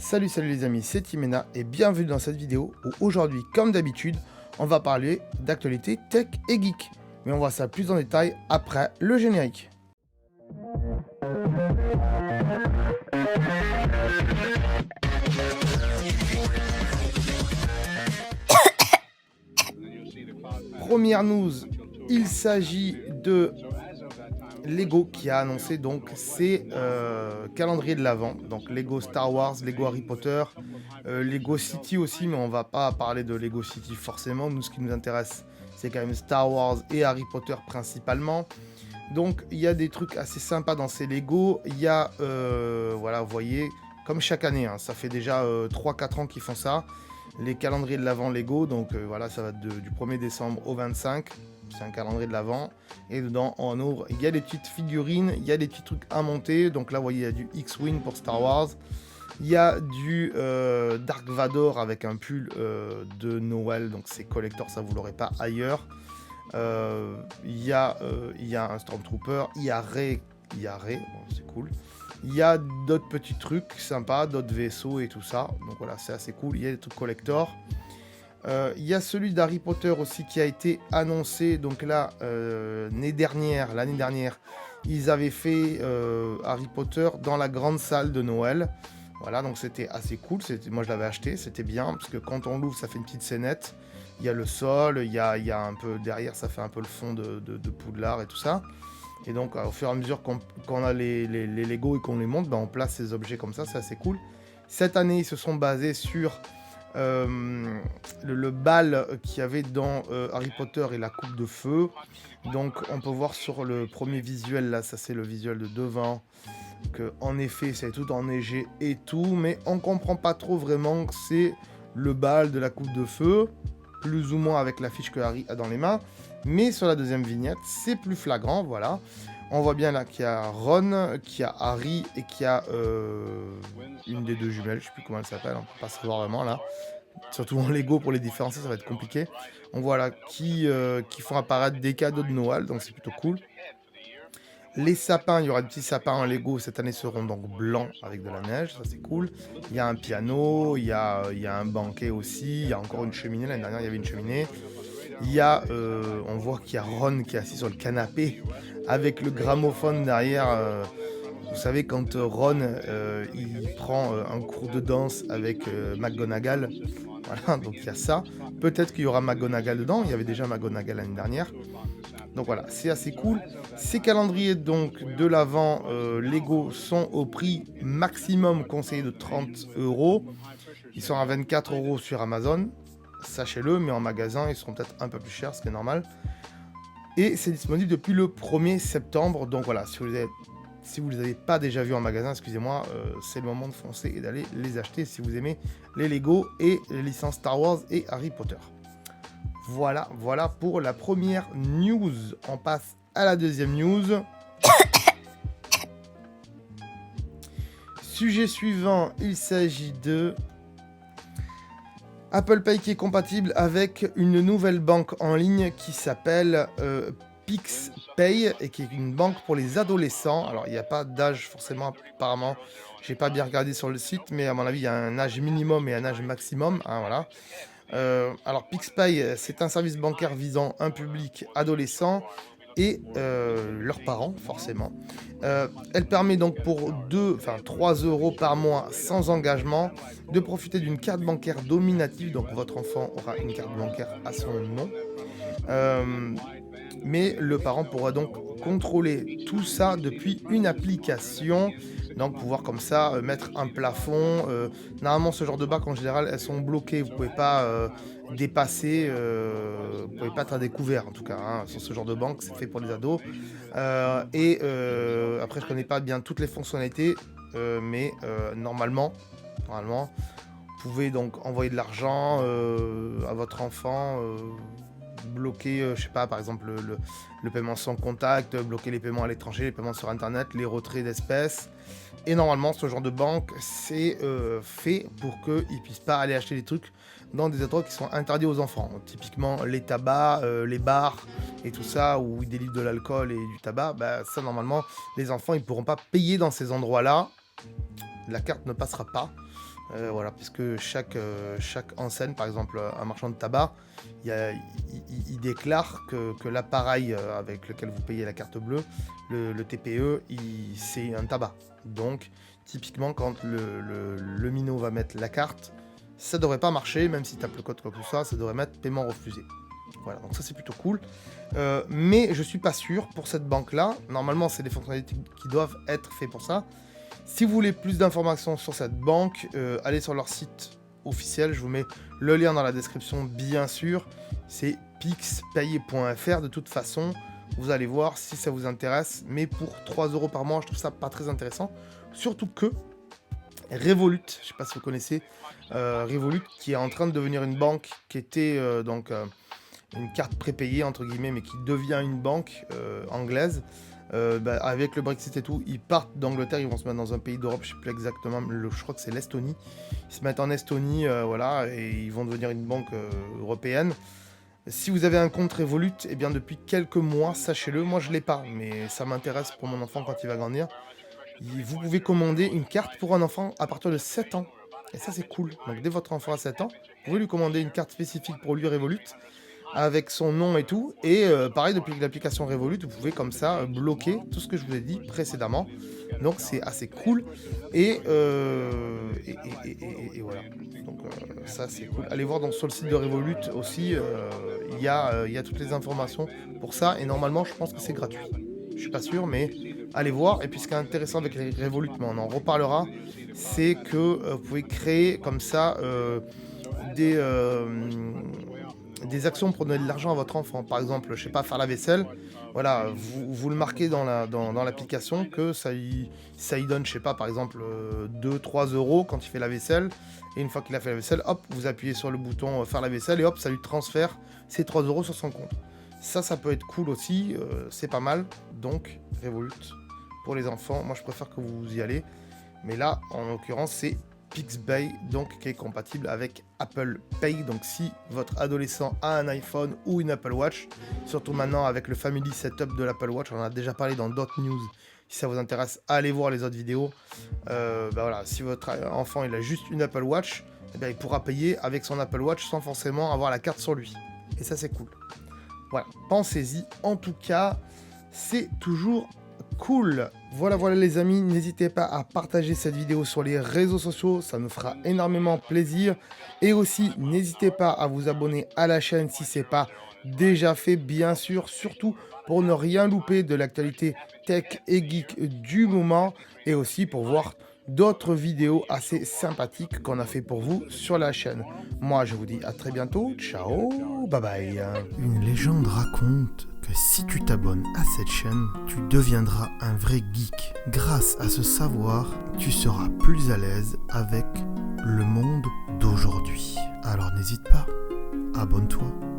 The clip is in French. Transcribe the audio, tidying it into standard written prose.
Salut les amis, c'est Timena et bienvenue dans cette vidéo où aujourd'hui, comme d'habitude, on va parler d'actualité tech et geek. Mais on voit ça plus en détail après le générique. Première news, il s'agit de Lego qui a annoncé donc ses calendriers de l'Avent. Donc Lego Star Wars, Lego Harry Potter, Lego City aussi, mais on va pas parler de Lego City forcément. Nous, ce qui nous intéresse, c'est quand même Star Wars et Harry Potter principalement. Donc il y a des trucs assez sympas dans ces Lego. Il y a, voilà, vous voyez, comme chaque année, hein, ça fait déjà 3-4 ans qu'ils font ça. Les calendriers de l'Avent Lego, donc voilà, ça va du 1er décembre au 25. C'est un calendrier de l'Avent. Et dedans, on ouvre, il y a des petites figurines, il y a des petits trucs à monter. Donc là, vous voyez, il y a du X-Wing pour Star Wars. Il y a du Dark Vador avec un pull de Noël. Donc c'est collector, ça vous l'aurez pas ailleurs. Il y a un Stormtrooper. Il y a Rey, bon, c'est cool. Il y a d'autres petits trucs sympas, d'autres vaisseaux et tout ça. Donc voilà, c'est assez cool. Il y a des trucs collector. Il y a celui d'Harry Potter aussi qui a été annoncé. Donc là, l'année dernière, ils avaient fait Harry Potter dans la grande salle de Noël. Voilà, donc c'était assez cool. Moi, je l'avais acheté, c'était bien. Parce que quand on l'ouvre, ça fait une petite scénette. Il y a le sol, il y a un peu derrière, ça fait un peu le fond de Poudlard et tout ça. Et donc, au fur et à mesure qu'on a les Lego et qu'on les monte, ben, on place ces objets comme ça, c'est assez cool. Cette année, ils se sont basés sur le bal qu'il y avait dans Harry Potter et la coupe de feu. Donc, on peut voir sur le premier visuel, là, ça c'est le visuel de devant, que en effet, c'est tout enneigé et tout, mais on comprend pas trop vraiment que c'est le bal de la coupe de feu, plus ou moins avec l'affiche que Harry a dans les mains. Mais sur la deuxième vignette, c'est plus flagrant, voilà. On voit bien là qu'il y a Ron, qu'il y a Harry et qu'il y a une des deux jumelles, je sais plus comment elle s'appelle, on peut pas savoir vraiment là. Surtout en Lego pour les différencier, ça va être compliqué. On voit là qui font apparaître des cadeaux de Noël, donc c'est plutôt cool. Les sapins, il y aura des petits sapins en Lego, cette année seront donc blancs avec de la neige, ça c'est cool. Il y a un piano, il y a un banquet aussi, il y a encore une cheminée, l'année dernière il y avait une cheminée. Il y a, on voit qu'il y a Ron qui est assis sur le canapé avec le gramophone derrière. Vous savez, quand Ron il prend un cours de danse avec McGonagall, voilà, donc il y a ça. Peut-être qu'il y aura McGonagall dedans, il y avait déjà McGonagall l'année dernière. Donc voilà, c'est assez cool. Ces calendriers donc de l'Avent Lego sont au prix maximum conseillé de 30 €. Ils sont à 24 € sur Amazon. Sachez-le, mais en magasin, ils seront peut-être un peu plus chers, ce qui est normal. Et c'est disponible depuis le 1er septembre. Donc voilà, si vous ne les avez pas déjà vus en magasin, excusez-moi, c'est le moment de foncer et d'aller les acheter si vous aimez les Lego et les licences Star Wars et Harry Potter. Voilà pour la première news. On passe à la deuxième news. Sujet suivant, il s'agit de Apple Pay qui est compatible avec une nouvelle banque en ligne qui s'appelle PixPay et qui est une banque pour les adolescents. Alors il n'y a pas d'âge forcément apparemment, j'ai pas bien regardé sur le site, mais à mon avis il y a un âge minimum et un âge maximum, hein, voilà. Alors PixPay, c'est un service bancaire visant un public adolescent et leurs parents forcément. Elle permet donc pour 3 € par mois sans engagement de profiter d'une carte bancaire dominative, donc votre enfant aura une carte bancaire à son nom. Mais le parent pourra donc contrôler tout ça depuis une application, donc pouvoir comme ça mettre un plafond. Normalement ce genre de bacs en général elles sont bloquées, vous pouvez pas dépasser, vous pouvez pas être à découvert en tout cas, hein, sur ce genre de banque, c'est fait pour les ados. Après je connais pas bien toutes les fonctionnalités, mais normalement, vous pouvez donc envoyer de l'argent à votre enfant, bloquer, je sais pas, par exemple le paiement sans contact, bloquer les paiements à l'étranger, les paiements sur internet, les retraits d'espèces. Et normalement ce genre de banque c'est fait pour qu'ils puissent pas aller acheter des trucs dans des endroits qui sont interdits aux enfants. Donc, typiquement les tabacs, les bars et tout ça où ils délivrent de l'alcool et du tabac, bah, ça normalement les enfants ils pourront pas payer dans ces endroits là, la carte ne passera pas. Voilà, puisque chaque enseigne, par exemple un marchand de tabac, il déclare que l'appareil avec lequel vous payez la carte bleue, le TPE, c'est un tabac. Donc typiquement quand le minot va mettre la carte, ça devrait pas marcher, même si tu tapes le code quoi que ce soit, ça devrait mettre paiement refusé. Voilà, donc ça c'est plutôt cool. Mais je suis pas sûr pour cette banque-là. Normalement, c'est des fonctionnalités qui doivent être faites pour ça. Si vous voulez plus d'informations sur cette banque, allez sur leur site officiel. Je vous mets le lien dans la description, bien sûr. C'est pixpayer.fr. De toute façon, vous allez voir si ça vous intéresse. Mais pour 3 € par mois, je trouve ça pas très intéressant. Surtout que Revolut, je ne sais pas si vous connaissez, Revolut qui est en train de devenir une banque qui était une carte prépayée entre guillemets, mais qui devient une banque anglaise. Avec le Brexit et tout, ils partent d'Angleterre, ils vont se mettre dans un pays d'Europe, je ne sais plus exactement, je crois que c'est l'Estonie. Ils se mettent en Estonie, voilà, et ils vont devenir une banque européenne. Si vous avez un compte Revolut, eh bien depuis quelques mois, sachez-le, moi je l'ai pas, mais ça m'intéresse pour mon enfant quand il va grandir. Vous pouvez commander une carte pour un enfant à partir de 7 ans. Et ça c'est cool. Donc dès votre enfant à 7 ans, vous pouvez lui commander une carte spécifique pour lui Revolut, avec son nom et tout. Et pareil, depuis l'application Revolut, vous pouvez comme ça bloquer tout ce que je vous ai dit précédemment. Donc c'est assez cool. Et voilà. Donc ça c'est cool. Allez voir donc sur le site de Revolut aussi, il y a toutes les informations pour ça. Et normalement, je pense que c'est gratuit. Je suis pas sûr, mais allez voir. Et puis ce qui est intéressant avec les Revolut, mais on en reparlera, c'est que vous pouvez créer comme ça des actions pour donner de l'argent à votre enfant. Par exemple, je sais pas, faire la vaisselle. Voilà, vous le marquez dans l'application que ça y donne, je sais pas, par exemple 2-3 € quand il fait la vaisselle. Et une fois qu'il a fait la vaisselle, hop, vous appuyez sur le bouton faire la vaisselle et hop, ça lui transfère ces 3 € sur son compte. Ça peut être cool aussi, c'est pas mal. Donc, Revolut pour les enfants, moi je préfère que vous y allez. Mais là, en l'occurrence, c'est Pixpay, donc qui est compatible avec Apple Pay. Donc si votre adolescent a un iPhone ou une Apple Watch, surtout maintenant avec le Family Setup de l'Apple Watch, on en a déjà parlé dans d'autres news. Si ça vous intéresse, allez voir les autres vidéos. Voilà, si votre enfant il a juste une Apple Watch, eh bien, il pourra payer avec son Apple Watch sans forcément avoir la carte sur lui. Et ça c'est cool. Voilà, pensez-y. En tout cas, c'est toujours cool. Voilà les amis, n'hésitez pas à partager cette vidéo sur les réseaux sociaux, ça nous fera énormément plaisir. Et aussi, n'hésitez pas à vous abonner à la chaîne si ce n'est pas déjà fait, bien sûr, surtout pour ne rien louper de l'actualité tech et geek du moment, et aussi pour voir d'autres vidéos assez sympathiques qu'on a fait pour vous sur la chaîne. Moi, je vous dis à très bientôt. Ciao, bye bye. Une légende raconte que si tu t'abonnes à cette chaîne, tu deviendras un vrai geek. Grâce à ce savoir, tu seras plus à l'aise avec le monde d'aujourd'hui. Alors n'hésite pas, abonne-toi.